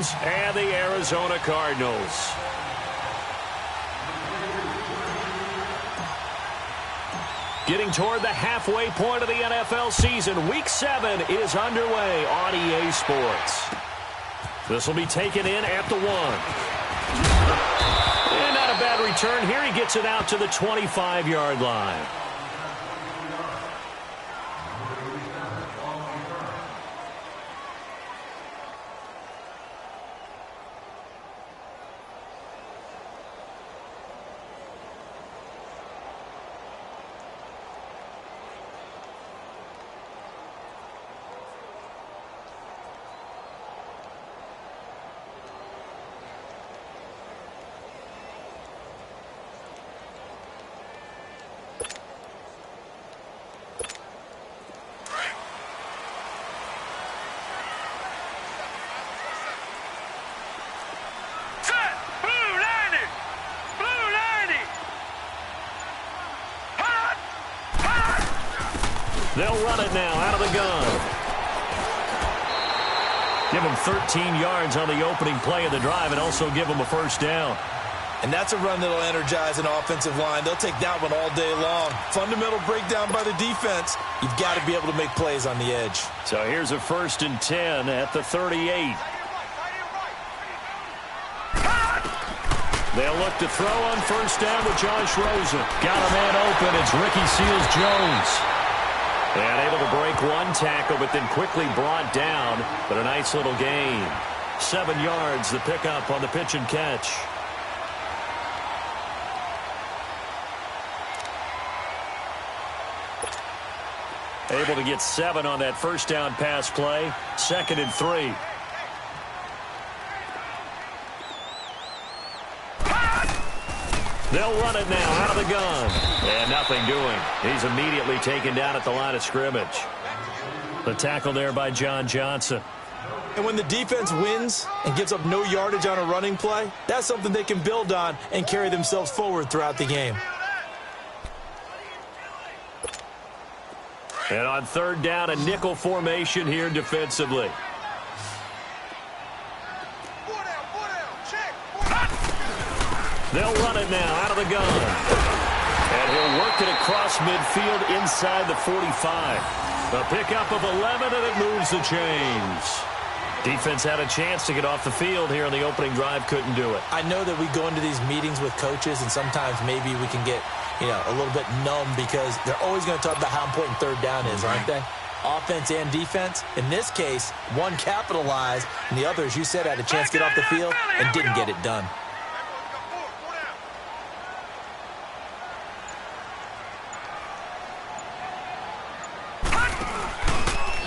Rams and the Arizona Cardinals. Getting toward the halfway point of the NFL season, Week 7 is underway on EA Sports. This will be taken in at the 1. And not a bad return here. He gets it out to the 25-yard line. They'll run it now out of the gun. Give them 13 yards on the opening play of the drive and also give them a first down. And that's a run that'll energize an offensive line. They'll take that one all day long. Fundamental breakdown by the defense. You've got to be able to make plays on the edge. So here's a 1st and 10 at the 38. They'll look to throw on first down with Josh Rosen. Got a man open. It's Ricky Seals-Jones. And able to break one tackle, but then quickly brought down. But a nice little gain. 7 yards, the pickup on the pitch and catch. Able to get 7 on that first down pass play. 2nd and 3. They'll run it now out of the gun. And nothing doing. He's immediately taken down at the line of scrimmage. The tackle there by John Johnson. And when the defense wins and gives up no yardage on a running play, that's something they can build on and carry themselves forward throughout the game. And on 3rd down, a nickel formation here defensively. They'll run it now out of the gun. And he'll work it across midfield inside the 45. A pickup of 11, and it moves the chains. Defense had a chance to get off the field here on the opening drive, couldn't do it. I know that we go into these meetings with coaches, and sometimes maybe we can get, a little bit numb because they're always going to talk about how important 3rd down is, aren't they? Offense and defense. In this case, one capitalized, and the other, as you said, had a chance to get off the field and didn't get it done.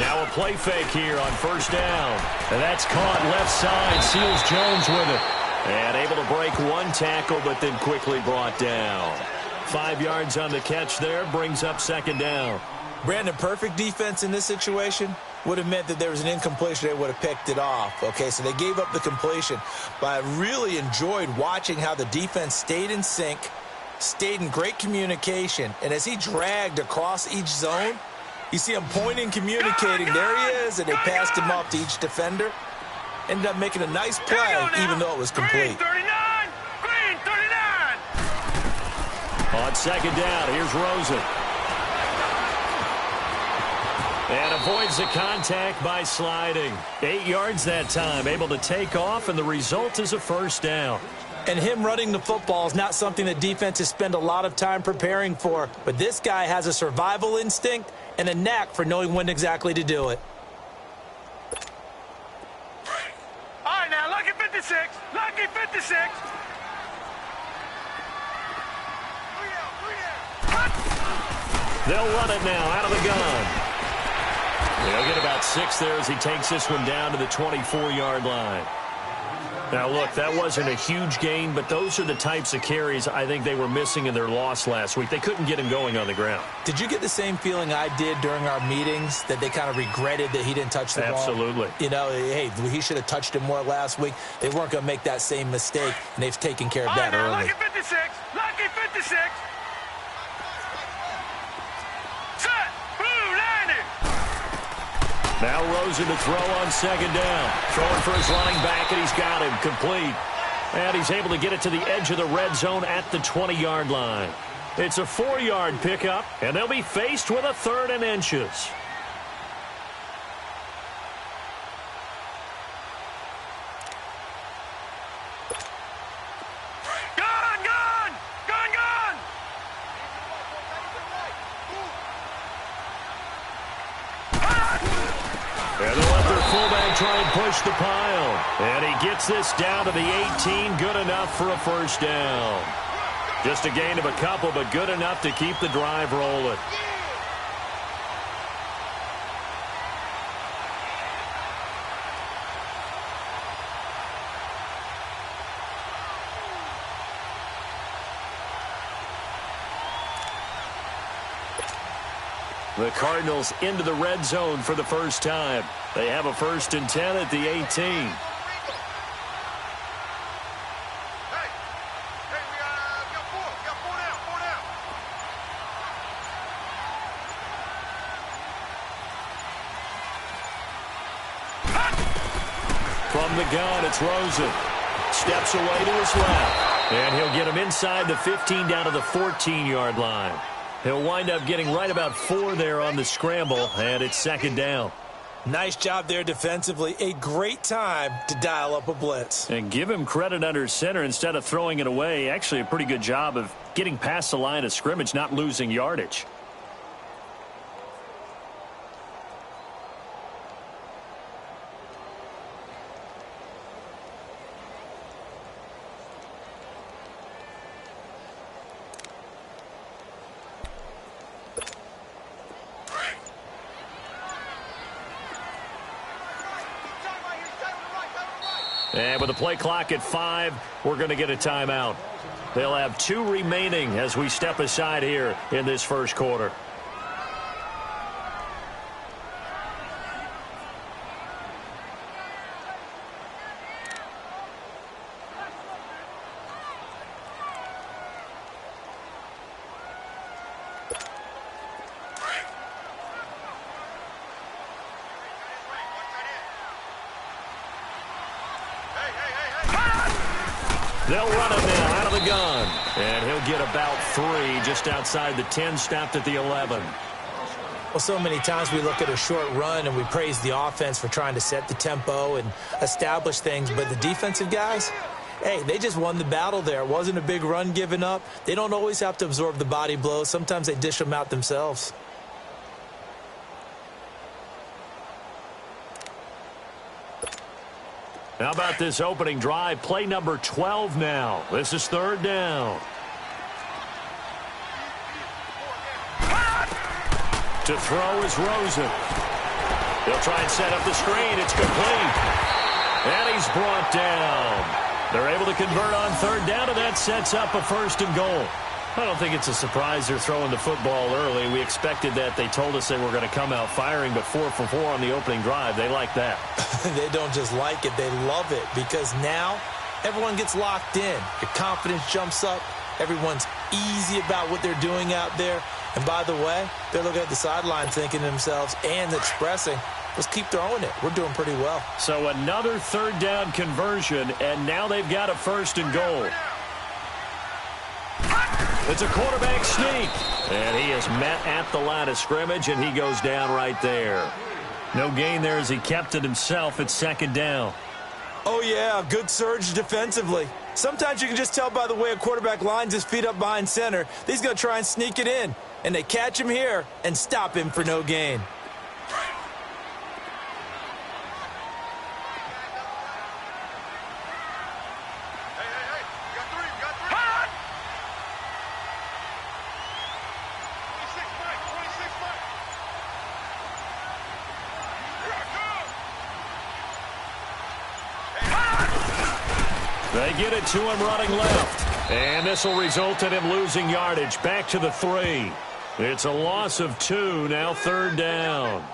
Now a play fake here on first down. And that's caught left side. Seals-Jones with it. And able to break one tackle, but then quickly brought down. 5 yards on the catch there. Brings up 2nd down. Brandon, perfect defense in this situation would have meant that there was an incompletion. They would have picked it off. Okay, so they gave up the completion. But I really enjoyed watching how the defense stayed in sync, stayed in great communication. And as he dragged across each zone, you see him pointing, communicating. There he is, and they passed him off to each defender. Ended up making a nice play, even though it was complete. Green 39. On 2nd down, here's Rosen. And avoids the contact by sliding. 8 yards that time, able to take off, and the result is a first down. And him running the football is not something that defenses spend a lot of time preparing for. But this guy has a survival instinct and a knack for knowing when exactly to do it. All right, now, lucky 56. Lucky 56. They'll run it now out of the gun. They'll get about 6 there as he takes this one down to the 24-yard line. Now, look, that wasn't a huge gain, but those are the types of carries I think they were missing in their loss last week. They couldn't get him going on the ground. Did you get the same feeling I did during our meetings, that they kind of regretted that he didn't touch the ball? Absolutely. Hey, he should have touched it more last week. They weren't going to make that same mistake, and they've taken care of that early. Lucky 56. Lucky 56. Set. Blue 90. Now Rosen to throw on second down. Throwing for his running back, and he's got him complete. And he's able to get it to the edge of the red zone at the 20-yard line. It's a 4-yard pickup, and they'll be faced with a 3rd and inches. And they'll let their fullback try and push the pile. And he gets this down to the 18. Good enough for a first down. Just a gain of a couple, but good enough to keep the drive rolling. The Cardinals into the red zone for the first time. They have a 1st and 10 at the 18. We got 4 down, 4 down. From the gun, it's Rosen. Steps away to his left. And he'll get him inside the 15 down to the 14-yard line. He'll wind up getting right about 4 there on the scramble, and it's 2nd down. Nice job there defensively. A great time to dial up a blitz. And give him credit under center instead of throwing it away. Actually, a pretty good job of getting past the line of scrimmage, not losing yardage. And with the play clock at 5, we're going to get a timeout. They'll have 2 remaining as we step aside here in this first quarter. They'll run it now out of the gun. And he'll get about 3 just outside the 10, stopped at the 11. Well, so many times we look at a short run and we praise the offense for trying to set the tempo and establish things. But the defensive guys, hey, they just won the battle there. It wasn't a big run given up. They don't always have to absorb the body blows. Sometimes they dish them out themselves. How about this opening drive? Play number 12 now. This is 3rd down. To throw is Rosen. He'll try and set up the screen. It's complete. And he's brought down. They're able to convert on 3rd down, and that sets up a 1st and goal. I don't think it's a surprise they're throwing the football early. We expected that. They told us they were going to come out firing, but 4 for 4 on the opening drive. They like that. They don't just like it. They love it because now everyone gets locked in. Your confidence jumps up. Everyone's easy about what they're doing out there. And by the way, they're looking at the sideline thinking to themselves and expressing, let's keep throwing it. We're doing pretty well. So another 3rd down conversion, and now they've got a 1st and goal. It's a quarterback sneak. And he is met at the line of scrimmage, and he goes down right there. No gain there as he kept it himself at 2nd down. Oh, yeah, good surge defensively. Sometimes you can just tell by the way a quarterback lines his feet up behind center. He's going to try and sneak it in. And they catch him here and stop him for no gain. They get it to him running left. And this will result in him losing yardage. Back to the 3. It's a loss of 2, now 3rd down.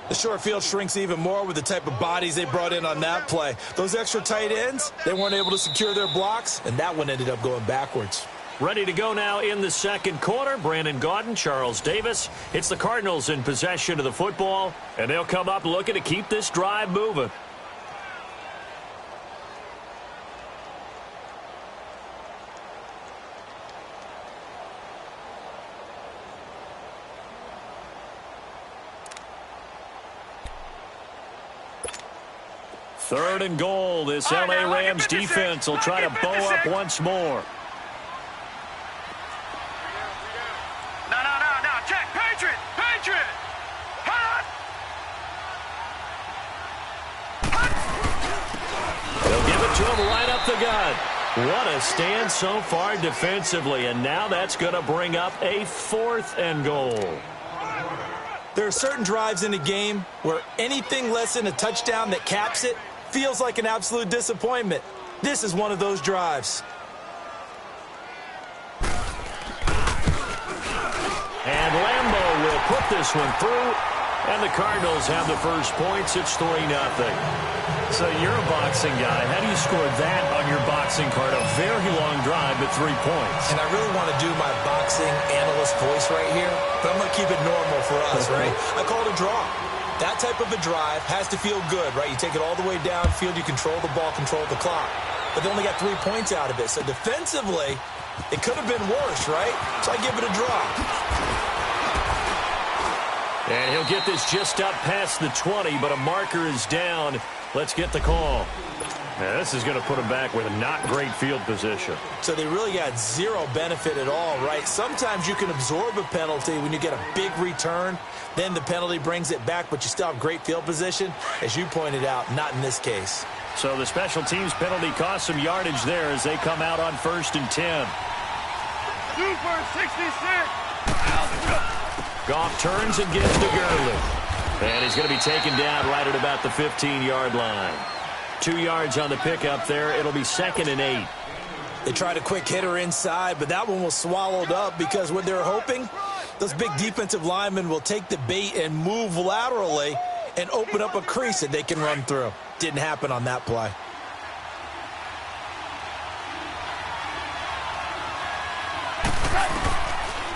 The short field shrinks even more with the type of bodies they brought in on that play. Those extra tight ends, they weren't able to secure their blocks, and that one ended up going backwards. Ready to go now in the second quarter. Brandon Gaudin, Charles Davis. It's the Cardinals in possession of the football, and they'll come up looking to keep this drive moving. Third and goal. This LA Rams defense will try to bow up once more. No. Check. Patriot. Hot. They'll give it to him right up the gut. What a stand so far defensively, and now that's going to bring up a 4th and goal. There are certain drives in a game where anything less than a touchdown that caps it feels like an absolute disappointment. This is one of those drives. And Lambo will put this one through, and the Cardinals have the first points. It's 3-0. So you're a boxing guy. How do you score that on your boxing card? A very long drive, but 3 points. And I really want to do my boxing analyst voice right here, but I'm going to keep it normal for us, right? I call it a draw. That type of a drive has to feel good, right? You take it all the way downfield, you control the ball, control the clock. But they only got 3 points out of it. So defensively, it could have been worse, right? So I give it a draw. And he'll get this just up past the 20, but a marker is down. Let's get the call. Now, this is going to put him back with a not great field position. So they really got zero benefit at all, right? Sometimes you can absorb a penalty when you get a big return. Then the penalty brings it back, but you still have great field position. As you pointed out, not in this case. So the special teams penalty costs some yardage there as they come out on 1st and 10. Super 66. Goff turns and gives to Gurley. And he's going to be taken down right at about the 15-yard line. 2 yards on the pickup there. It'll be 2nd and 8. They tried a quick hitter inside, but that one was swallowed up because what they're hoping, those big defensive linemen will take the bait and move laterally and open up a crease that they can run through. Didn't happen on that play.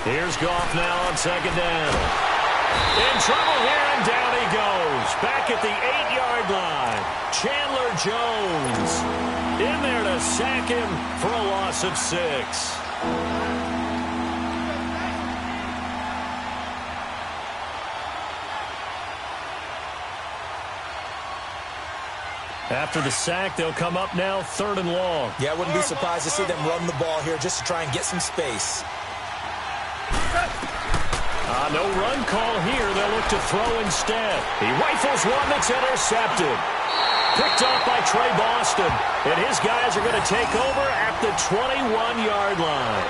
Here's Goff now on 2nd down. In trouble here, and down he goes. Back at the 8-yard line. Chandler Jones in there to sack him for a loss of 6. After the sack, they'll come up now 3rd and long. Yeah, I wouldn't be surprised to see them run the ball here just to try and get some space. No run call here. They'll look to throw instead. He rifles one that's intercepted. Picked off by Trey Boston. And his guys are going to take over at the 21-yard line.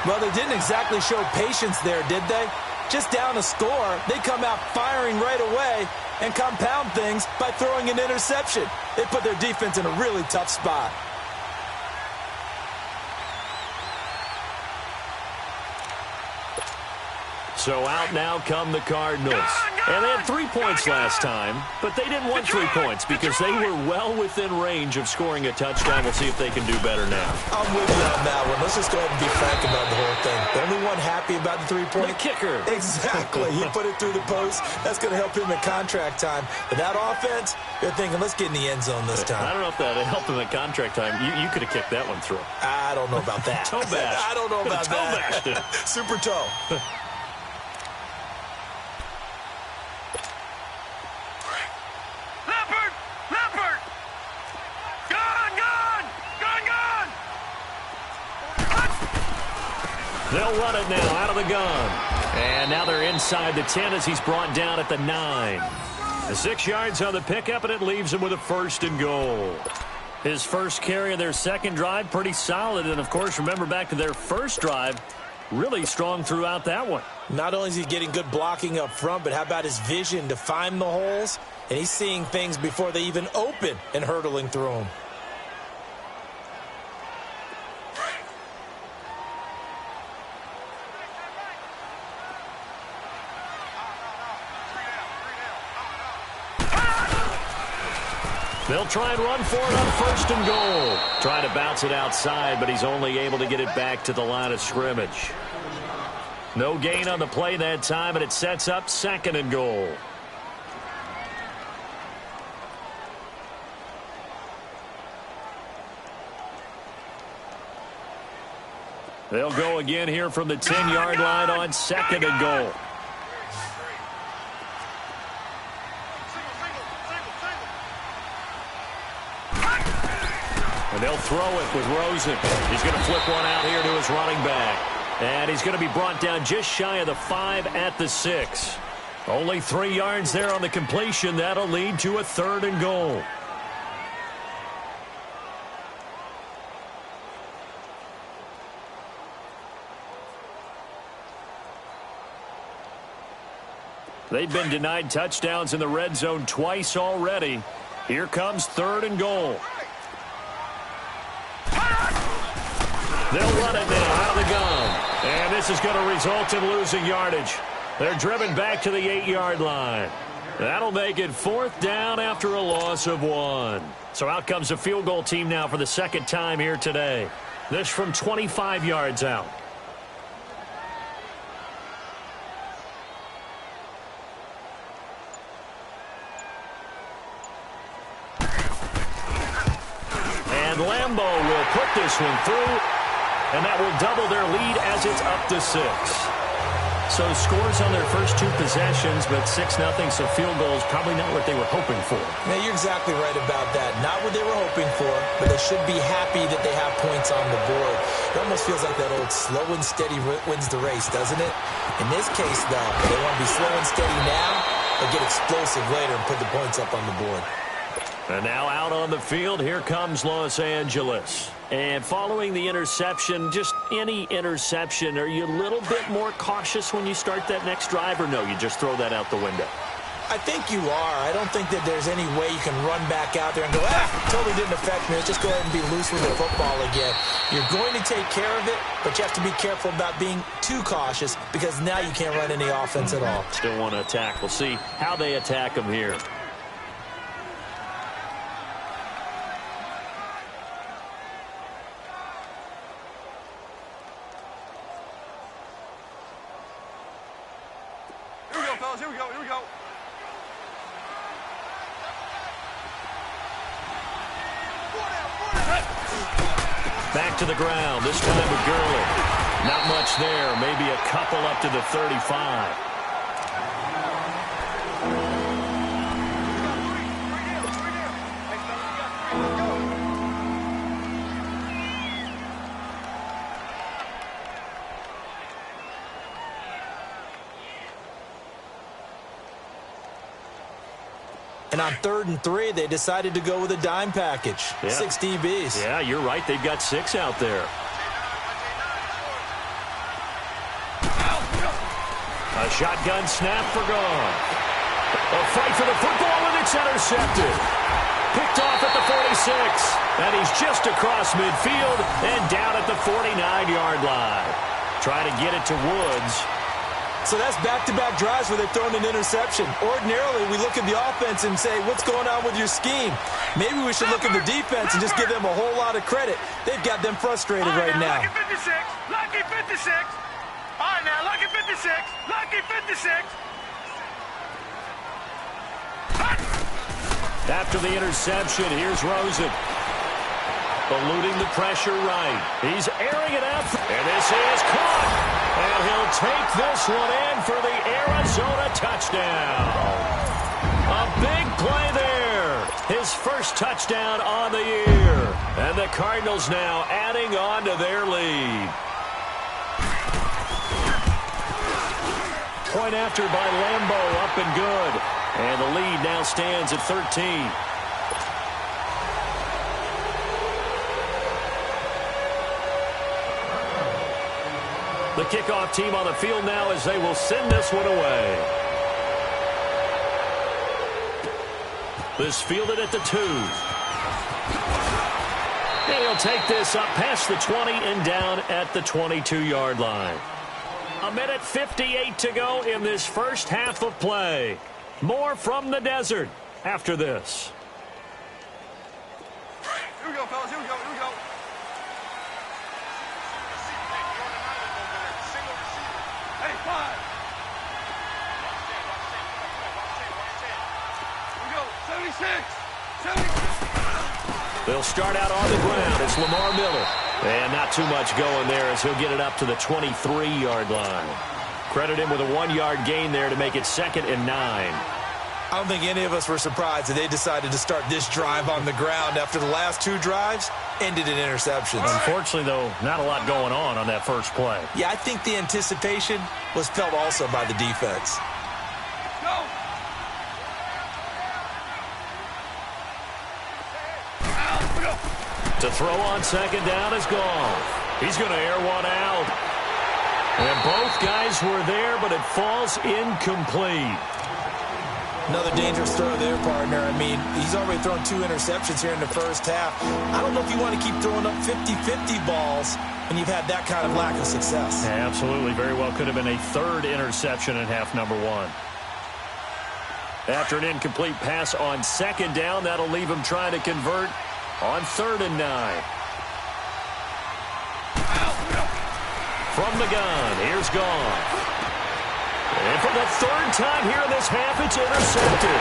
Well, they didn't exactly show patience there, did they? Just down a score, they come out firing right away and compound things by throwing an interception. They put their defense in a really tough spot. So out now come the Cardinals. And they had 3 points last time, but they didn't want 3 points because they were well within range of scoring a touchdown. We'll see if they can do better now. I'm with you on that one. Let's just go ahead and be frank about the whole thing. The only one happy about the 3-point. The kicker. Exactly. He put it through the post. That's going to help him at contract time. But that offense, they're thinking, let's get in the end zone this time. I don't know if that helped him at contract time. You could have kicked that one through. I don't know about that. Toe bash. I don't know about that. Toe bashed it. Super toe. They'll run it now out of the gun. And now they're inside the 10 as he's brought down at the 9. The 6 yards on the pickup, and it leaves him with a 1st and goal. His first carry of their second drive, pretty solid. And, of course, remember back to their first drive, really strong throughout that one. Not only is he getting good blocking up front, but how about his vision to find the holes? And he's seeing things before they even open and hurtling through them. They'll try and run for it on first and goal. Trying to bounce it outside, but he's only able to get it back to the line of scrimmage. No gain on the play that time, and it sets up second and goal. They'll go again here from the 10-yard line on second and goal. And they'll throw it with Rosen. He's going to flip one out here to his running back. And he's going to be brought down just shy of the 5 at the 6. Only 3 yards there on the completion. That'll lead to a third and goal. They've been denied touchdowns in the red zone twice already. Here comes third and goal. They'll run it now out of the gun. And this is going to result in losing yardage. They're driven back to the 8-yard line. That'll make it fourth down after a loss of 1. So out comes a field goal team now for the second time here today. This from 25 yards out. And Lambeau will put this one through. And that will double their lead as it's up to 6. So scores on their first 2 possessions, but 6-0, so field goals probably not what they were hoping for. Now, you're exactly right about that. Not what they were hoping for, but they should be happy that they have points on the board. It almost feels like that old slow and steady wins the race, doesn't it? In this case, though, they want to be slow and steady now, but get explosive later and put the points up on the board. And now out on the field, here comes Los Angeles. And following the interception, just any interception, are you a little bit more cautious when you start that next drive, or no, you just throw that out the window? I think you are. I don't think that there's any way you can run back out there and go, totally didn't affect me. Let's just go ahead and be loose with the football again. You're going to take care of it, but you have to be careful about being too cautious because now you can't run any offense at all. Still want to attack. We'll see how they attack them here. Here we go. Back to the ground, this time with Gurley. Not much there, maybe a couple up to the 35. And on 3rd and 3, they decided to go with a dime package. Yeah. 6 DBs. Yeah, you're right. They've got 6 out there. A shotgun snap for gone. A fight for the football, and it's intercepted. Picked off at the 46. And he's just across midfield and down at the 49-yard line. Try to get it to Woods. So that's back-to-back drives where they've thrown an interception. Ordinarily, we look at the offense and say, what's going on with your scheme? Maybe we should look at the defense and just give them a whole lot of credit. They've got them frustrated right now. Lucky 56. Lucky 56. All right, now, lucky 56. Lucky 56. After the interception, here's Rosen. Eluding the pressure right. He's airing it out. And this is caught. And he'll take this one in for the Arizona touchdown. A big play there. His first touchdown on the year. And the Cardinals now adding on to their lead. Point after by Lambeau, up and good. And the lead now stands at 13. The kickoff team on the field now as they will send this one away. This fielded at the 2. And he'll take this up past the 20 and down at the 22-yard line. 1:58 to go in this first half of play. More from the desert after this. Here we go, fellas. Here we go. Here we go. Hey, 5. Here we go. 76. 76. They'll start out on the ground. It's Lamar Miller. And not too much going there as he'll get it up to the 23-yard line. Credit him with a 1-yard gain there to make it 2nd and 9. I don't think any of us were surprised that they decided to start this drive on the ground after the last 2 drives ended in interceptions. Unfortunately, though, not a lot going on that first play. Yeah, I think the anticipation was felt also by the defense. Go. To throw on 2nd down is gone. He's going to air one out. And both guys were there, but it falls incomplete. Another dangerous throw there, partner. I mean, he's already thrown 2 interceptions here in the first half. I don't know if you want to keep throwing up 50-50 balls when you've had that kind of lack of success. Yeah, absolutely. Very well could have been a 3rd interception in half number 1. After an incomplete pass on 2nd down, that'll leave him trying to convert on 3rd and 9. From the gun, here's Goff. And for the 3rd time here in this half, it's intercepted.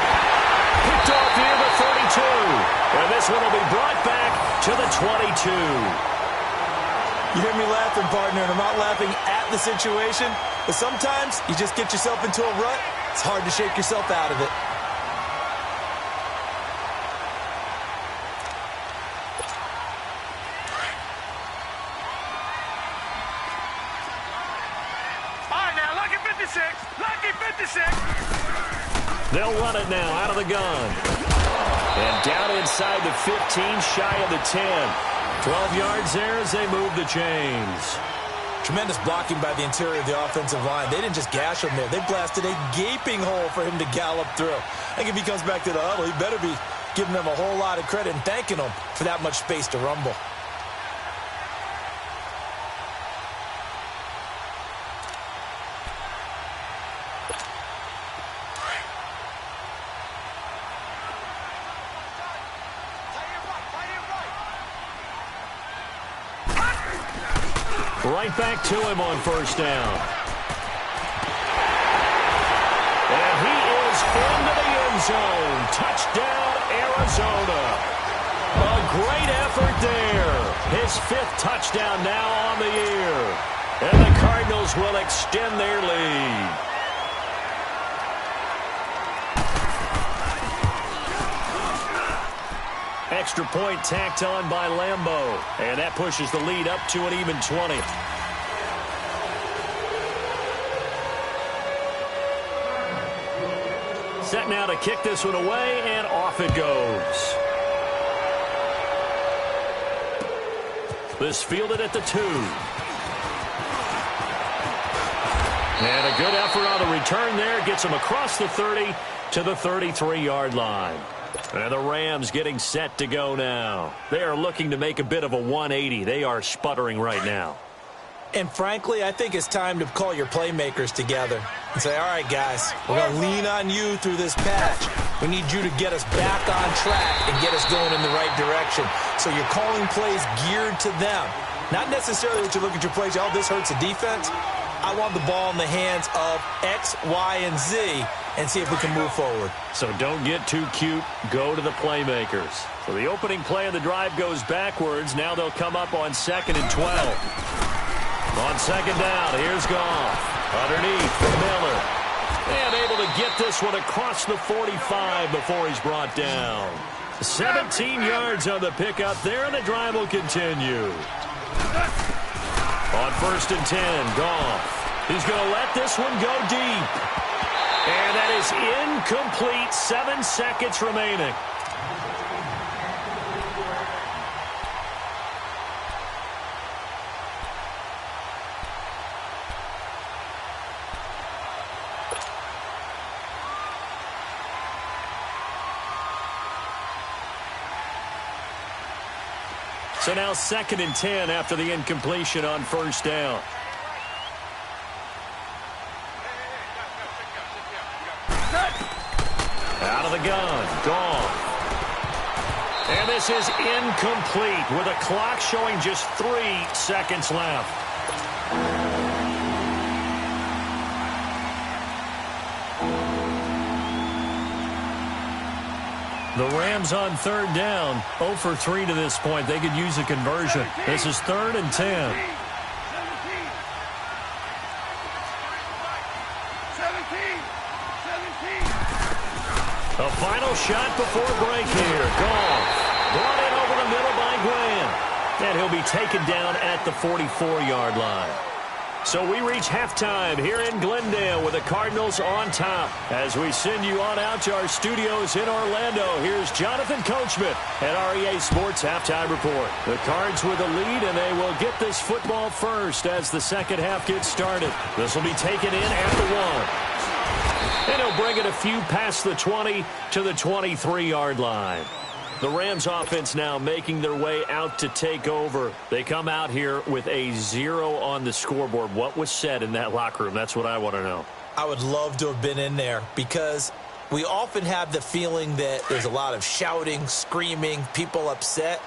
Picked off near the 32. And this one will be brought back to the 22. You hear me laughing, partner, and I'm not laughing at the situation, but sometimes you just get yourself into a rut. It's hard to shake yourself out of it. They'll run it now out of the gun. And down inside the 15, shy of the 10. 12 yards there as they move the chains. Tremendous blocking by the interior of the offensive line. They didn't just gash him there. They blasted a gaping hole for him to gallop through. I think if he comes back to the huddle, he better be giving them a whole lot of credit and thanking them for that much space to rumble. Right back to him on 1st down. And he is into the end zone. Touchdown, Arizona. A great effort there. His 5th touchdown now on the year. And the Cardinals will extend their lead. Extra point tacked on by Lambeau. And that pushes the lead up to an even 20. Set now to kick this one away, and off it goes. This fielded at the 2. And a good effort on the return there. Gets him across the 30 to the 33-yard line. And the Rams getting set to go now. They are looking to make a bit of a 180. They are sputtering right now. And frankly, I think it's time to call your playmakers together and say, all right, guys, we're going to lean on you through this patch. We need you to get us back on track and get us going in the right direction. So you're calling plays geared to them. Not necessarily that you look at your plays, oh, this hurts the defense. I want the ball in the hands of X, Y, and Z and see if we can move forward. So don't get too cute. Go to the playmakers. So the opening play of the drive goes backwards. Now they'll come up on 2nd and 12. On 2nd down, here's Goff. Underneath for Miller. And able to get this one across the 45 before he's brought down. 17 yards on the pickup there, and the drive will continue. On 1st and 10, Goff. He's going to let this one go deep. And that is incomplete. 7 seconds remaining. So now 2nd and 10 after the incompletion on 1st down. Out of the gun. Goff. And this is incomplete with a clock showing just 3 seconds left. The Rams on third down, 0 for 3 to this point. They could use a conversion. This is 3rd and 10. A final shot before break here. Goff brought in over the middle by Graham. And he'll be taken down at the 44-yard line. So we reach halftime here in Glendale with the Cardinals on top. As we send you on out to our studios in Orlando, here's Jonathan Coachman at REA Sports Halftime Report. The Cards with a lead, and they will get this football first as the second half gets started. This will be taken in at the 1. And he'll bring it a few past the 20 to the 23-yard line. The Rams offense now making their way out to take over. They come out here with a 0 on the scoreboard. What was said in that locker room? That's what I want to know. I would love to have been in there because we often have the feeling that there's a lot of shouting, screaming, people upset.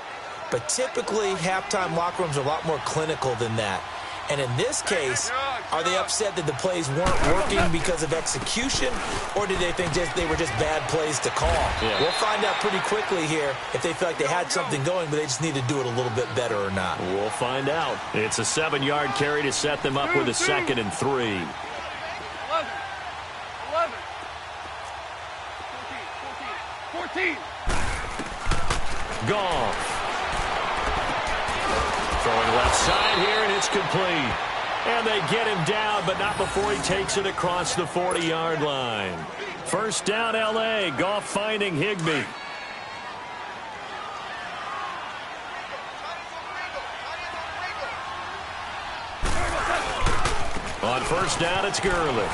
But typically, halftime locker rooms are a lot more clinical than that. And in this case, are they upset that the plays weren't working because of execution, or did they think they were just bad plays to call? Yeah. We'll find out pretty quickly here if they feel like they had something going, but they just need to do it a little bit better or not. We'll find out. It's a 7-yard carry to set them up with a 2nd and 3. 11. 14. Goff. Throwing left side here, and it's complete. And they get him down, but not before he takes it across the 40-yard line. First down, L.A. Goff finding Higbee. On first down, it's Gurley.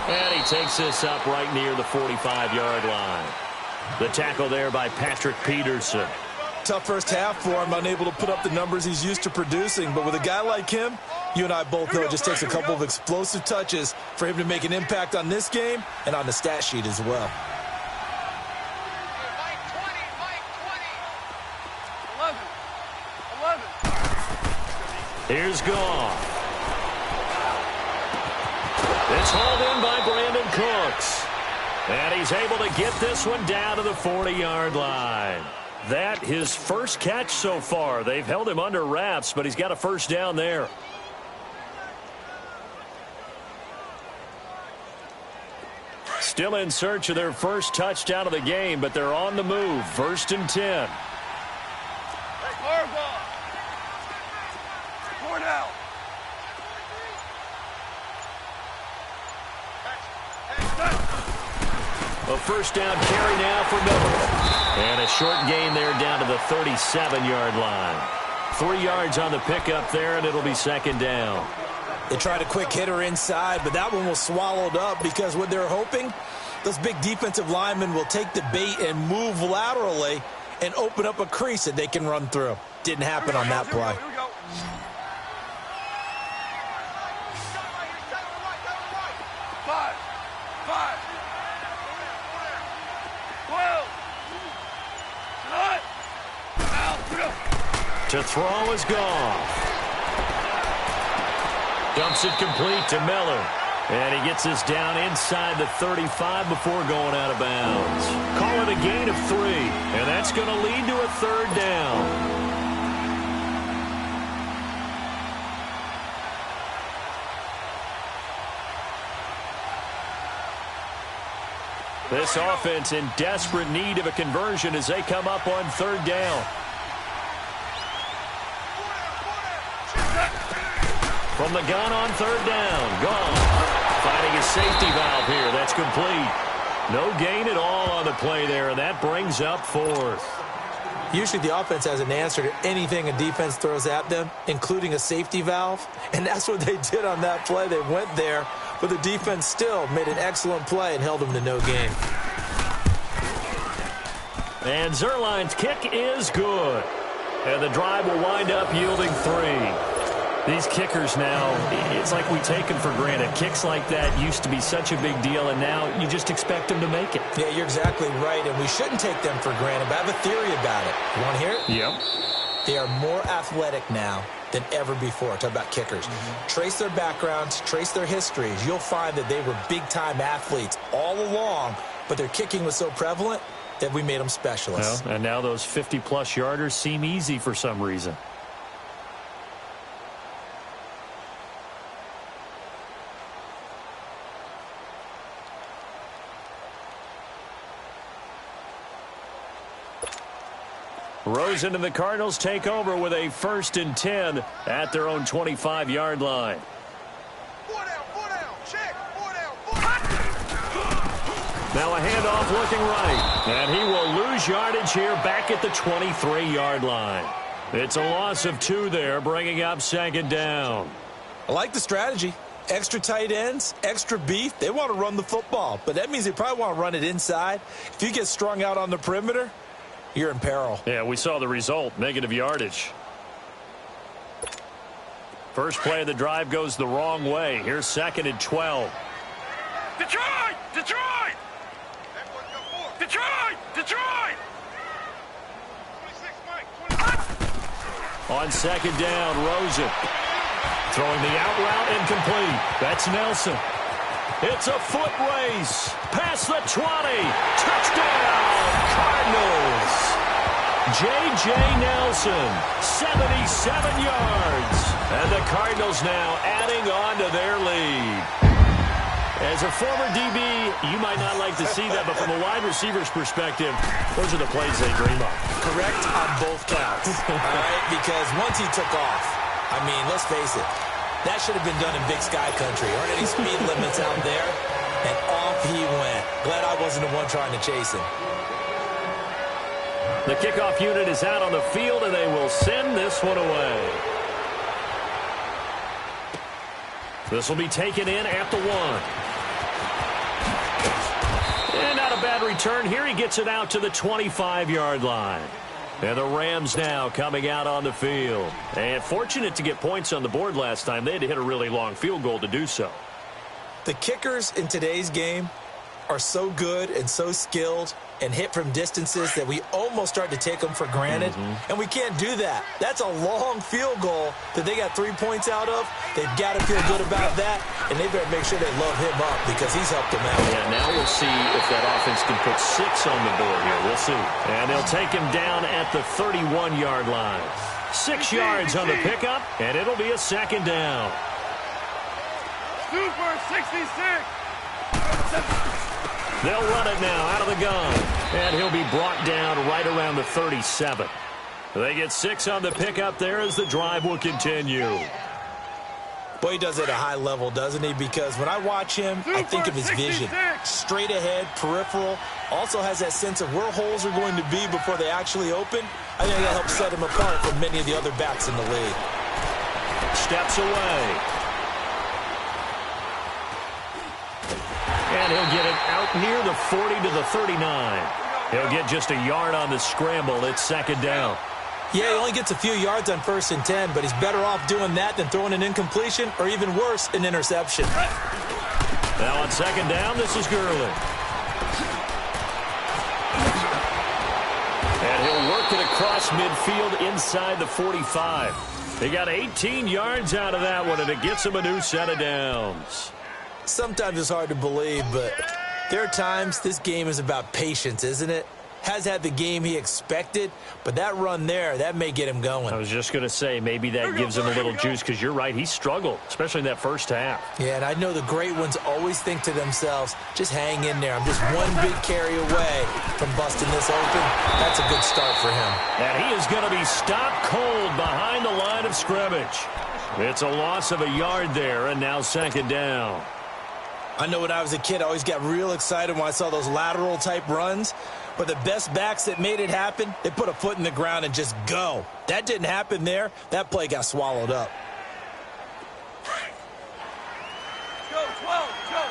And he takes this up right near the 45-yard line. The tackle there by Patrick Peterson. Tough first half for him, unable to put up the numbers he's used to producing. But with a guy like him, you and I both know it just takes a couple of explosive touches for him to make an impact on this game and on the stat sheet as well. 11. Here's Goff. It's hauled in by Brandon Cooks. And he's able to get this one down to the 40-yard line. That his first catch so far. They've held him under wraps, but he's got a first down there. Still in search of their first touchdown of the game, but they're on the move. 1st and 10. A first down carry now for Miller. And a short gain there down to the 37-yard line. 3 yards on the pickup there, and it'll be 2nd down. They tried a quick hitter inside, but that one was swallowed up because what they're hoping, those big defensive linemen will take the bait and move laterally and open up a crease that they can run through. Didn't happen on that play. Here we go. 5. 12. To throw is Goff. Dumps it complete to Miller. And he gets this down inside the 35 before going out of bounds. Call it a gain of 3. And that's going to lead to a 3rd down. This offense in desperate need of a conversion as they come up on 3rd down. From the gun on 3rd down. Goff finding a safety valve here. That's complete. No gain at all on the play there, and that brings up 4th. Usually the offense has an answer to anything a defense throws at them, including a safety valve. And that's what they did on that play. They went there, but the defense still made an excellent play and held them to no gain. And Zerline's kick is good. And the drive will wind up yielding 3. These kickers now, it's like we take them for granted. Kicks like that used to be such a big deal, and now you just expect them to make it. Yeah, you're exactly right, and we shouldn't take them for granted, but I have a theory about it. You want to hear it? Yep. They are more athletic now than ever before. Talk about kickers. Trace their backgrounds, trace their histories. You'll find that they were big-time athletes all along, but their kicking was so prevalent that we made them specialists. Well, and now those 50-plus yarders seem easy for some reason. Rosen and the Cardinals take over with a 1st and 10 at their own 25-yard line. 4 down, check, 4 down. Now a handoff looking right, and he will lose yardage here back at the 23-yard line. It's a loss of 2 there, bringing up 2nd down. I like the strategy. Extra tight ends, extra beef. They want to run the football, but that means they probably want to run it inside. If you get strung out on the perimeter, you're in peril. Yeah, we saw the result, negative yardage. First play of the drive goes the wrong way. Here's 2nd and 12. Detroit! Detroit! Detroit! Detroit! 26, Mike. 26. On 2nd down, Rosen. Throwing the out route incomplete. That's Nelson. It's a foot race. Past the 20. Touchdown, Cardinals. J.J. Nelson, 77 yards. And the Cardinals now adding on to their lead. As a former DB, you might not like to see that, but from a wide receiver's perspective, those are the plays they dream of. Correct on both counts. All right, because once he took off, I mean, let's face it, that should have been done in Big Sky Country. Aren't any speed limits out there? And off he went. Glad I wasn't the one trying to chase him. The kickoff unit is out on the field, and they will send this one away. This will be taken in at the 1. And not a bad return here. He gets it out to the 25-yard line. And the Rams now coming out on the field. And fortunate to get points on the board last time. They had to hit a really long field goal to do so. The kickers in today's game are so good and so skilled and hit from distances that we almost start to take them for granted. And we can't do that. That's a long field goal that they got 3 points out of. They've got to feel good about that, and they better make sure they love him up because he's helped them out. Yeah, now we'll see if that offense can put 6 on the board here. We'll see. And they'll take him down at the 31-yard line. 6 yards on the pickup, and it'll be a 2nd down. Super 66. They'll run it now out of the gun. And he'll be brought down right around the 37. They get 6 on the pickup there as the drive will continue. Boy, he does it at a high level, doesn't he? Because when I watch him, I think of his vision. Straight ahead, peripheral. Also has that sense of where holes are going to be before they actually open. I think that helps set him apart from many of the other backs in the league. Steps away. And he'll get it out near the 40 to the 39. He'll get just a yard on the scramble. It's 2nd down. Yeah, he only gets a few yards on 1st and 10, but he's better off doing that than throwing an incompletion or even worse, an interception. Now on 2nd down, this is Gurley. And he'll work it across midfield inside the 45. He got 18 yards out of that one, and it gets him a new set of downs. Sometimes it's hard to believe, but there are times this game is about patience, isn't it? Has had the game he expected, but that run there, that may get him going. I was just going to say, maybe that gives him a little juice, because you're right, he struggled, especially in that first half. Yeah, and I know the great ones always think to themselves, just hang in there. I'm just one big carry away from busting this open. That's a good start for him. And he is going to be stopped cold behind the line of scrimmage. It's a loss of a yard there, and now 2nd down. I know when I was a kid, I always got real excited when I saw those lateral-type runs. But the best backs that made it happen, they put a foot in the ground and just go. That didn't happen there. That play got swallowed up. Go, 12, go.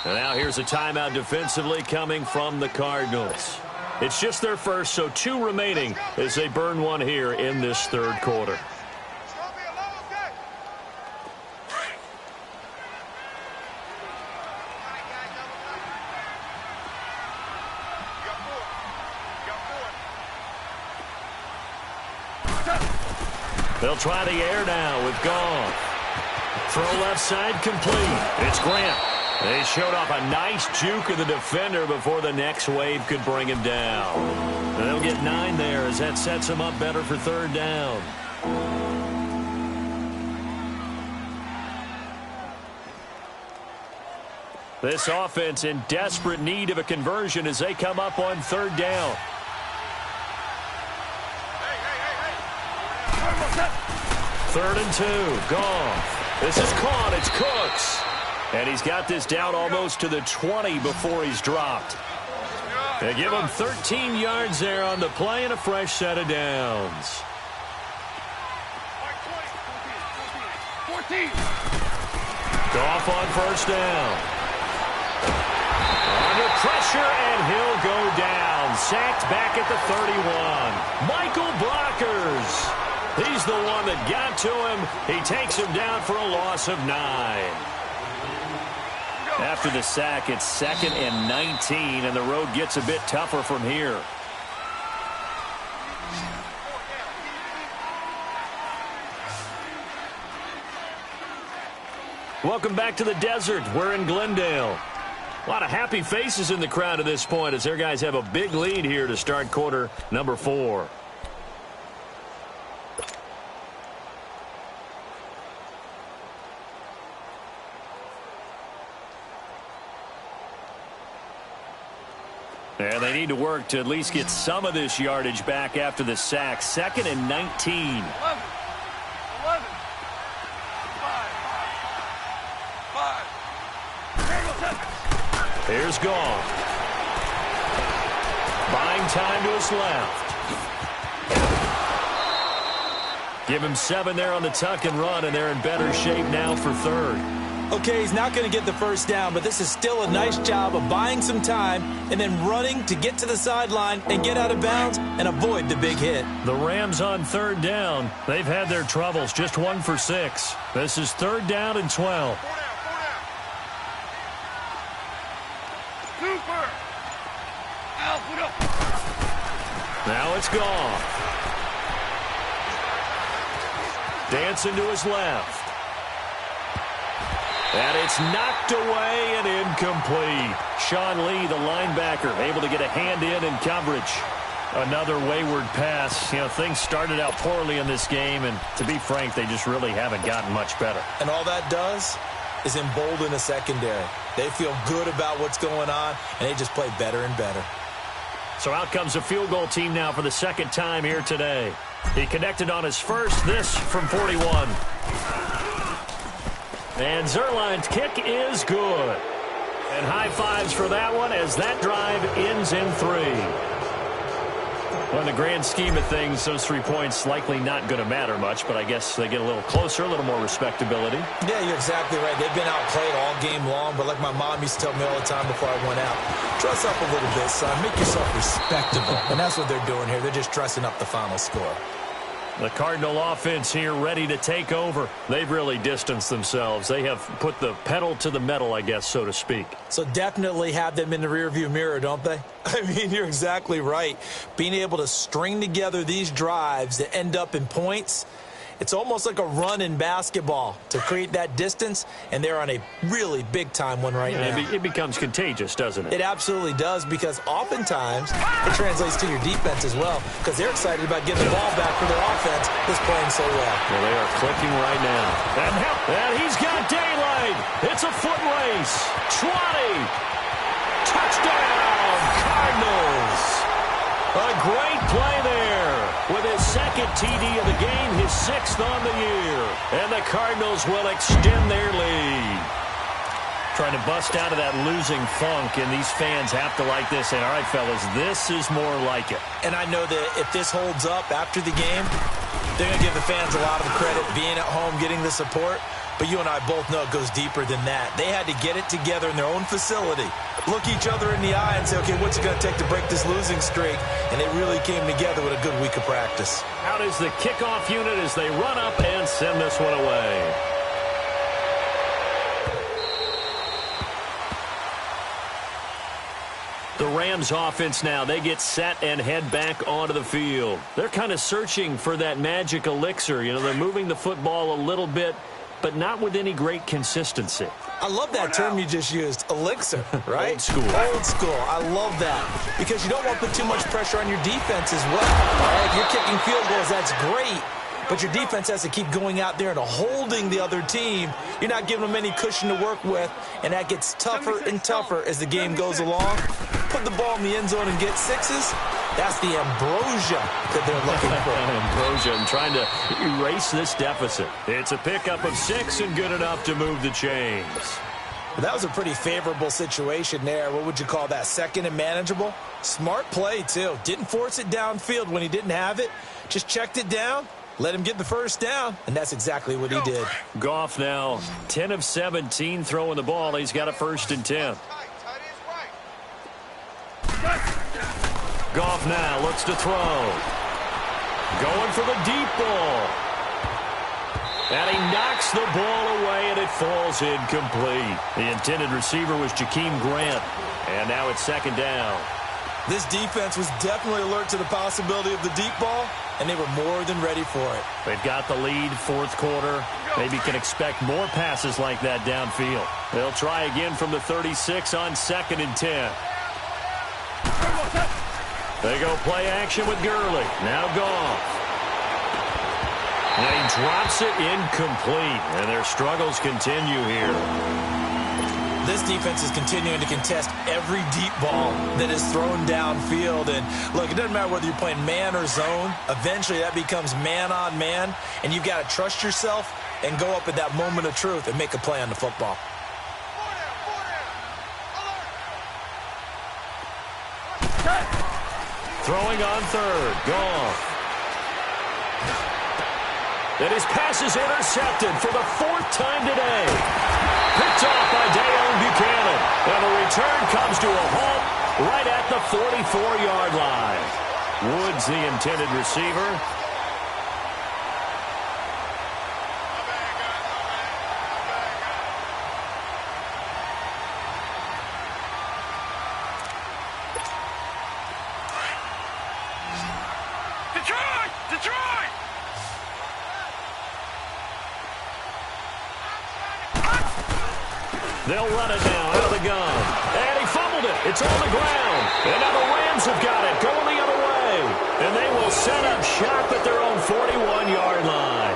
And now here's a timeout defensively coming from the Cardinals. It's just their first, so 2 remaining as they burn one here in this third quarter. They'll try the air now with Goff. Throw left side complete. It's Grant. They showed off a nice juke of the defender before the next wave could bring him down. And they'll get 9 there as that sets them up better for third down. This offense in desperate need of a conversion as they come up on third down. Third and 2. Goff. This is caught. It's Cooks. And he's got this down almost to the 20 before he's dropped. They give him 13 yards there on the play and a fresh set of downs. 14. Goff on first down. Under pressure, and he'll go down. Sacked back at the 31. Michael Blockers. He's the one that got to him. He takes him down for a loss of 9. After the sack, it's 2nd and 19, and the road gets a bit tougher from here. Welcome back to the desert. We're in Glendale. A lot of happy faces in the crowd at this point as their guys have a big lead here to start quarter number 4. And they need to work to at least get some of this yardage back after the sack. 2nd and 19. 11. 5. Here's Goff. Buying time to his left. Give him 7 there on the tuck and run, and they're in better shape now for third. Okay, he's not going to get the first down, but this is still a nice job of buying some time and then running to get to the sideline and get out of bounds and avoid the big hit. The Rams on third down. They've had their troubles, just 1 for 6. This is third down and 12. 4 down. Super. Al, put up. Now it's Goff. Dancing to his left. And it's knocked away and incomplete. Sean Lee, the linebacker, able to get a hand in coverage. Another wayward pass. You know, things started out poorly in this game, and to be frank, they just really haven't gotten much better. And all that does is embolden the secondary. They feel good about what's going on, and they just play better and better. So out comes the field goal team now for the second time here today. He connected on his first, this from 41. And Zerline's kick is good. And high fives for that one as that drive ends in 3. Well, in the grand scheme of things, those 3 points likely not going to matter much, but I guess they get a little closer, a little more respectability. Yeah, you're exactly right. They've been outplayed all game long, but like my mom used to tell me all the time before I went out, dress up a little bit, son. Make yourself respectable. And that's what they're doing here. They're just dressing up the final score. The Cardinal offense here ready to take over. They've really distanced themselves. They have put the pedal to the metal, I guess, so to speak. So definitely have them in the rearview mirror, don't they? I mean, you're exactly right. Being able to string together these drives that end up in points, it's almost like a run in basketball to create that distance, and they're on a really big-time one right now. It becomes contagious, doesn't it? It absolutely does, because oftentimes it translates to your defense as well, because they're excited about getting the ball back for their offense that's playing so well. Well, they are clicking right now. And he's got daylight. It's a foot race. 20. Touchdown, Cardinals. A great play there with his second TD of the game, his 6th on the year. And the Cardinals will extend their lead. Trying to bust out of that losing funk, and these fans have to like this. And, all right, fellas, this is more like it. And I know that if this holds up after the game, they're going to give the fans a lot of the credit being at home, getting the support. But you and I both know it goes deeper than that. They had to get it together in their own facility, look each other in the eye and say, okay, what's it going to take to break this losing streak? And they really came together with a good week of practice. Out is the kickoff unit as they run up and send this one away. The Rams offense now, they get set and head back onto the field. They're kind of searching for that magic elixir. You know, they're moving the football a little bit, but not with any great consistency. I love that term you just used, elixir, right? Old school. Old school. I love that because you don't want to put too much pressure on your defense as well. All right? If you're kicking field goals, that's great. But your defense has to keep going out there and holding the other team. You're not giving them any cushion to work with, and that gets tougher and tougher as the game goes along. Put the ball in the end zone and get sixes. That's the ambrosia that they're looking for. Ambrosia and trying to erase this deficit. It's a pickup of 6 and good enough to move the chains. Well, that was a pretty favorable situation there. What would you call that? Second and manageable? Smart play, too. Didn't force it downfield when he didn't have it. Just checked it down. Let him get the first down, and that's exactly what he did. Goff now 10 of 17 throwing the ball. He's got a 1st and 10. Goff now looks to throw. Going for the deep ball. And he knocks the ball away, and it falls incomplete. The intended receiver was Jakeem Grant. And now it's 2nd down. This defense was definitely alert to the possibility of the deep ball, and they were more than ready for it. They've got the lead, 4th quarter. Maybe can expect more passes like that downfield. They'll try again from the 36 on 2nd and 10. They go play action with Gurley. Now Goff. And he drops it incomplete. And their struggles continue here. This defense is continuing to contest every deep ball that is thrown downfield. And look, it doesn't matter whether you're playing man or zone. Eventually that becomes man on man. And you've got to trust yourself and go up at that moment of truth and make a play on the football. Throwing on 3rd. Goff. And his pass is intercepted for the 4th time today. Picked off by Dale Buchanan. And the return comes to a halt right at the 44-yard line. Woods, the intended receiver. Detroit! They'll run it now out of the gun. And he fumbled it. It's on the ground. And now the Rams have got it going the other way. And they will set up shop at their own 41-yard line.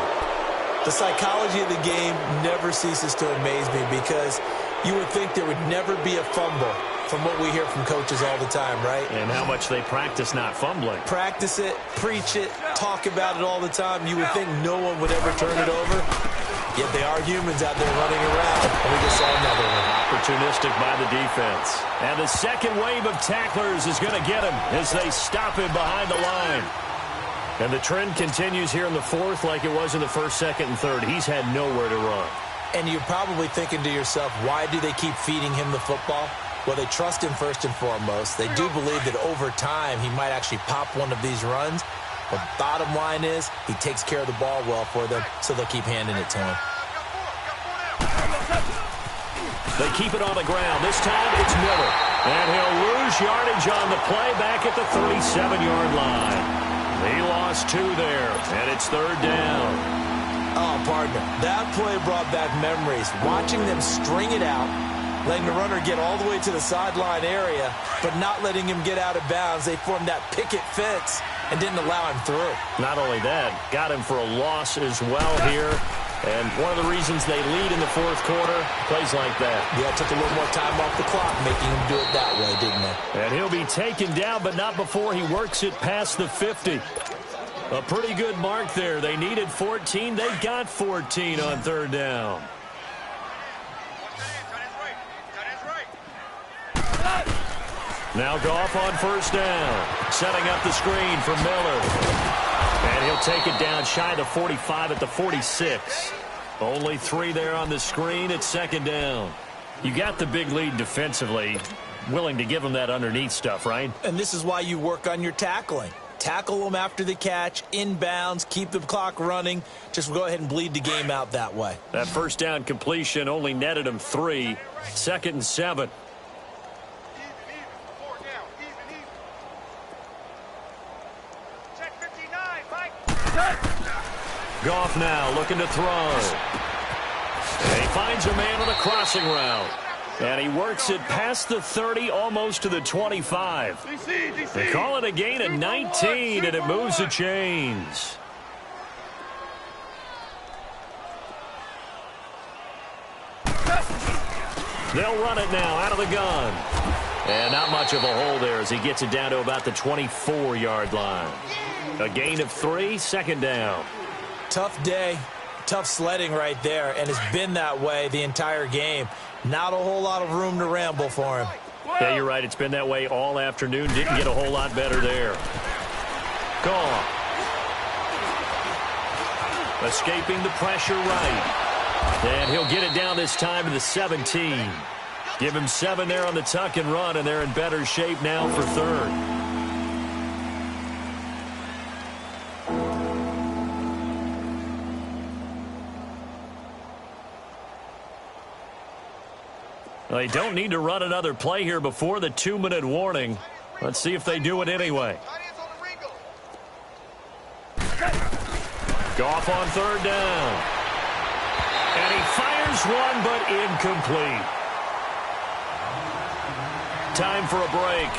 The psychology of the game never ceases to amaze me because you would think there would never be a fumble from what we hear from coaches all the time, right? And how much they practice not fumbling. Practice it, preach it, talk about it all the time. You would think no one would ever turn it over. Yet they are humans out there running around. And we just saw another one. Opportunistic by the defense. And the second wave of tacklers is going to get him as they stop him behind the line. And the trend continues here in the 4th like it was in the 1st, 2nd, and 3rd. He's had nowhere to run. And you're probably thinking to yourself, why do they keep feeding him the football? Well, they trust him first and foremost. They do believe that over time he might actually pop one of these runs. But bottom line is he takes care of the ball well for them, so they'll keep handing it to him. They keep it on the ground. This time it's Miller. And he'll lose yardage on the play back at the 37-yard line. He lost 2 there, and it's 3rd down. Oh, partner, that play brought back memories. Watching them string it out, letting the runner get all the way to the sideline area, but not letting him get out of bounds. They formed that picket fence and didn't allow him through. Not only that, got him for a loss as well here. And one of the reasons they lead in the 4th quarter, plays like that. Yeah, it took a little more time off the clock, making him do it that way, didn't they? And he'll be taken down, but not before he works it past the 50. A pretty good mark there. They needed 14. They got 14 on 3rd down. Now Goff on 1st down. Setting up the screen for Miller. And he'll take it down shy of the 45 at the 46. Only 3 there on the screen at second down. You got the big lead defensively. Willing to give them that underneath stuff, right? And this is why you work on your tackling. Tackle them after the catch, inbounds, keep the clock running. Just go ahead and bleed the game out that way. That first down completion only netted him 3. 2nd and 7. Check 59, Mike. Goff now looking to throw. And he finds a man on a crossing route. And he works it past the 30, almost to the 25. They call it a gain of 19, and it moves the chains. They'll run it now out of the gun. And not much of a hole there as he gets it down to about the 24-yard line. A gain of 3, 2nd down. Tough day, tough sledding right there, and it's been that way the entire game. Not a whole lot of room to ramble for him. Yeah, you're right. It's been that way all afternoon. Didn't get a whole lot better there. Gone. Escaping the pressure right. And he'll get it down this time to the 17. Give him 7 there on the tuck and run, and they're in better shape now for 3rd. They don't need to run another play here before the 2-minute warning. Let's see if they do it anyway. Goff on 3rd down. And he fires one, but incomplete. Time for a break.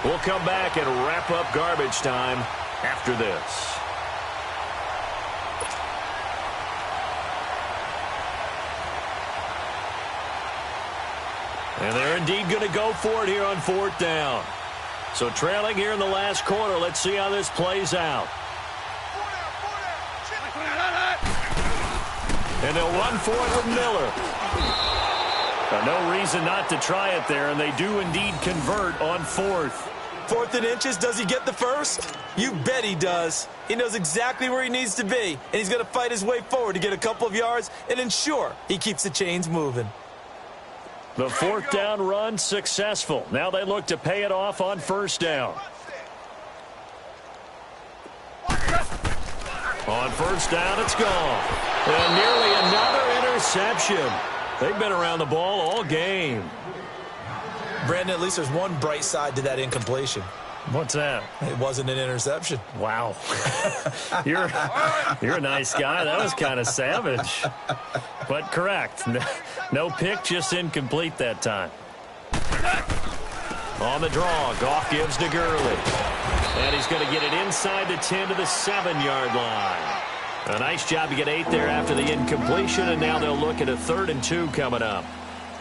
We'll come back and wrap up garbage time after this. And they're indeed going to go for it here on 4th down. So trailing here in the last quarter. Let's see how this plays out. And they'll run for it with Miller. No reason not to try it there, and they do indeed convert on 4th. 4th and inches, does he get the first? You bet he does. He knows exactly where he needs to be, and he's going to fight his way forward to get a couple of yards and ensure he keeps the chains moving. The 4th down run successful. Now they look to pay it off on 1st down. On 1st down, it's gone. And nearly another interception. They've been around the ball all game. Brandon, at least there's one bright side to that incompletion. What's that? It wasn't an interception. Wow. You're a nice guy. That was kind of savage. But correct. No pick, just incomplete that time. On the draw, Goff gives to Gurley. And he's going to get it inside the 10 to the 7-yard line. A nice job to get 8 there after the incompletion, and now they'll look at a 3rd and 2 coming up.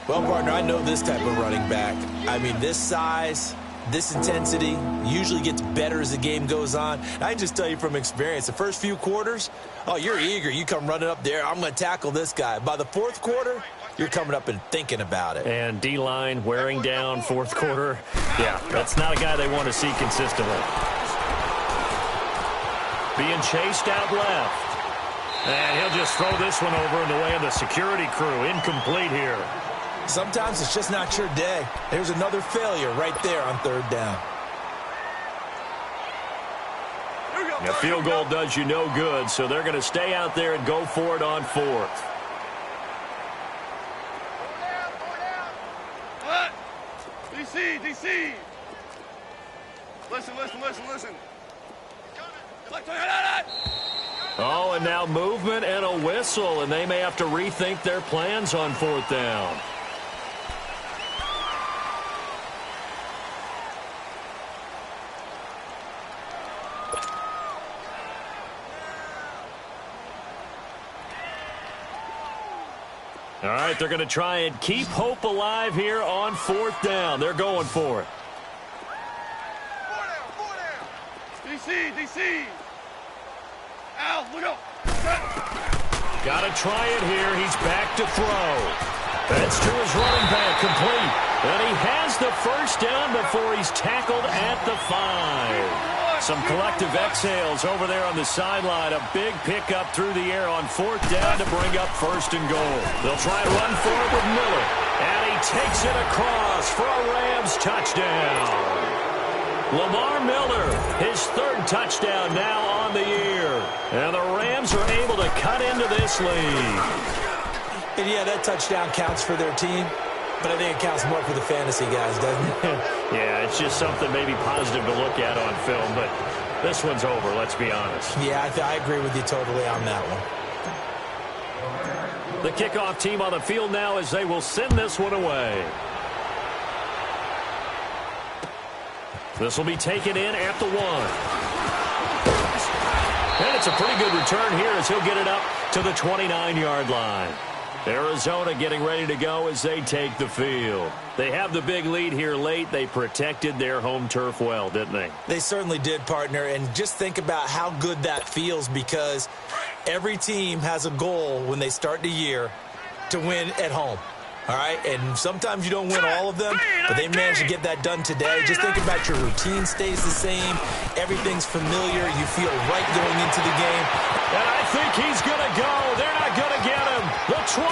Well, partner, I know this type of running back. I mean, this size, this intensity usually gets better as the game goes on. I can just tell you from experience, the first few quarters, oh, you're eager. You come running up there, I'm going to tackle this guy. By the 4th quarter, you're coming up and thinking about it. And D-line wearing down 4th quarter. Yeah, that's not a guy they want to see consistently. Being chased out left. And he'll just throw this one over in the way of the security crew. Incomplete here. Sometimes it's just not your day. There's another failure right there on 3rd down. A field goal does you no good, so they're going to stay out there and go for it on 4th. DC. Listen. Oh, and now movement and a whistle, and they may have to rethink their plans on 4th down. All right, they're going to try and keep hope alive here on 4th down. They're going for it. DC. Al, look out. Got to try it here. He's back to throw. That's to his running back, complete. And he has the first down before he's tackled at the 5. Some collective exhales over there on the sideline. A big pickup through the air on 4th down to bring up 1st and goal. They'll try and run for it with Miller. And he takes it across for a Rams touchdown. Lamar Miller, his 3rd touchdown now on the year. And the Rams are able to cut into this lead. And yeah, that touchdown counts for their team. But I think it counts more for the fantasy guys, doesn't it? Yeah, it's just something maybe positive to look at on film, but this one's over, let's be honest. Yeah, I agree with you totally on that one. The kickoff team on the field now as they will send this one away. This will be taken in at the 1. And it's a pretty good return here as he'll get it up to the 29-yard line. Arizona getting ready to go as they take the field. They have the big lead here late. They protected their home turf well, didn't they? They certainly did, partner. And just think about how good that feels, because every team has a goal when they start the year to win at home. All right, and sometimes you don't win all of them, but they managed to get that done today. Just think about your routine stays the same. Everything's familiar. You feel right going into the game. And I think he's going to go. They're not going to get him. The 20.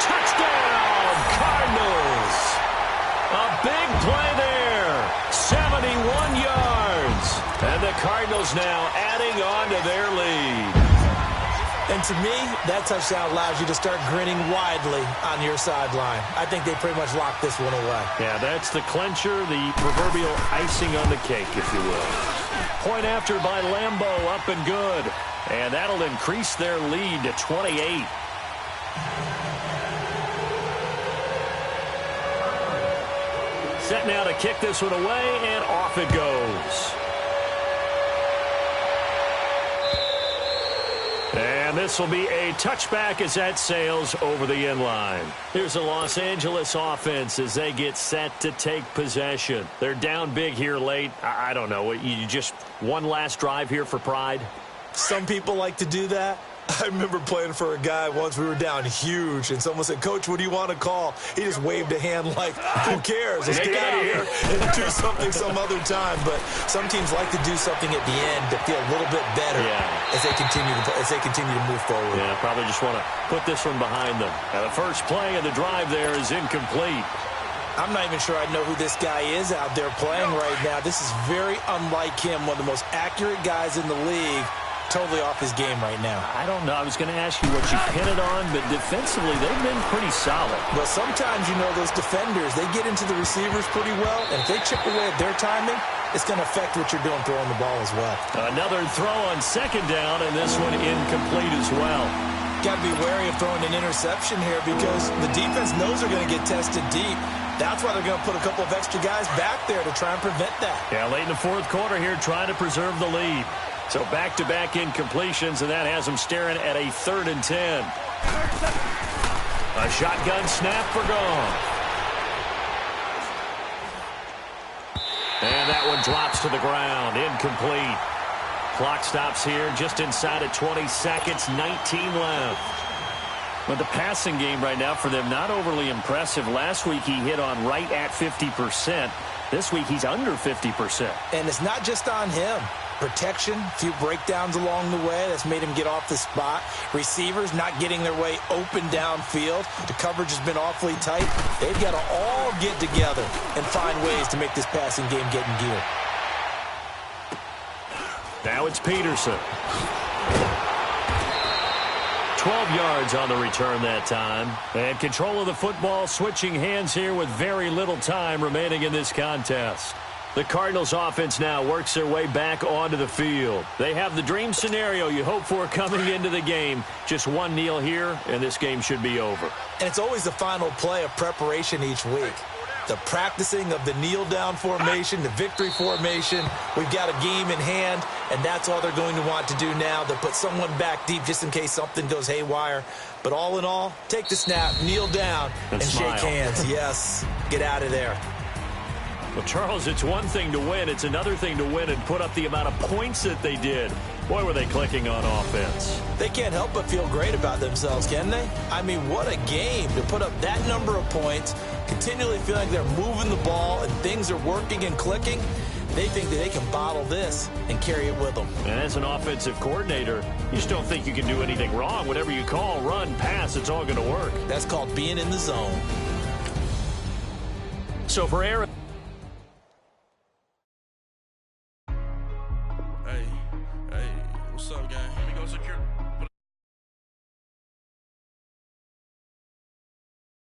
Touchdown, Cardinals. A big play there. 71 yards. And the Cardinals now adding on to their lead. And to me, that touchdown allows you to start grinning widely on your sideline. I think they pretty much locked this one away. Yeah, that's the clincher, the proverbial icing on the cake, if you will. Point after by Lambeau, up and good. And that'll increase their lead to 28. Set now to kick this one away, and off it goes. And this will be a touchback as that sails over the end line. Here's the Los Angeles offense as they get set to take possession. They're down big here late. I don't know. You just one last drive here for pride? Some people like to do that. I remember playing for a guy once. We were down huge, and someone said, "Coach, what do you want to call?" He just waved a hand like, "Who cares? Let's get out of here and do something some other time." But some teams like to do something at the end to feel a little bit better as they continue to move forward. Yeah, probably just want to put this one behind them. And the first play of the drive there is incomplete. I'm not even sure I know who this guy is out there playing right now. This is very unlike him, one of the most accurate guys in the league. Totally off his game right now. I don't know. I was going to ask you what you pin it on, but defensively, they've been pretty solid. Well, sometimes, those defenders, they get into the receivers pretty well, and if they chip away at their timing, it's going to affect what you're doing throwing the ball as well. Another throw on 2nd down, and this one incomplete as well. Got to be wary of throwing an interception here because the defense knows they're going to get tested deep. That's why they're going to put a couple of extra guys back there to try and prevent that. Yeah, late in the 4th quarter here, trying to preserve the lead. So back-to-back incompletions, and that has them staring at a 3rd and 10. A shotgun snap for gone. And that one drops to the ground, incomplete. Clock stops here just inside of 20 seconds, 19 left. But the passing game right now for them, not overly impressive. Last week he hit on right at 50%. This week he's under 50%. And it's not just on him. Protection, a few breakdowns along the way. That's made him get off the spot. Receivers not getting their way open downfield. The coverage has been awfully tight. They've got to all get together and find ways to make this passing game get in gear. Now it's Peterson. 12 yards on the return that time. And control of the football switching hands here with very little time remaining in this contest. The Cardinals offense now works their way back onto the field. They have the dream scenario you hope for coming into the game. Just one kneel here, and this game should be over. And it's always the final play of preparation each week. The practicing of the kneel-down formation, the victory formation. We've got a game in hand, and that's all they're going to want to do now. They'll put someone back deep just in case something goes haywire. But all in all, take the snap, kneel down, and shake hands. Yes, get out of there. Well, Charles, it's one thing to win. It's another thing to win and put up the amount of points that they did. Boy, were they clicking on offense. They can't help but feel great about themselves, can they? I mean, what a game to put up that number of points, continually feeling like they're moving the ball and things are working and clicking. They think that they can bottle this and carry it with them. And as an offensive coordinator, you just don't think you can do anything wrong. Whatever you call, run, pass, it's all going to work. That's called being in the zone. So for Aaron. Hey, what's up, gang? Let me go secure.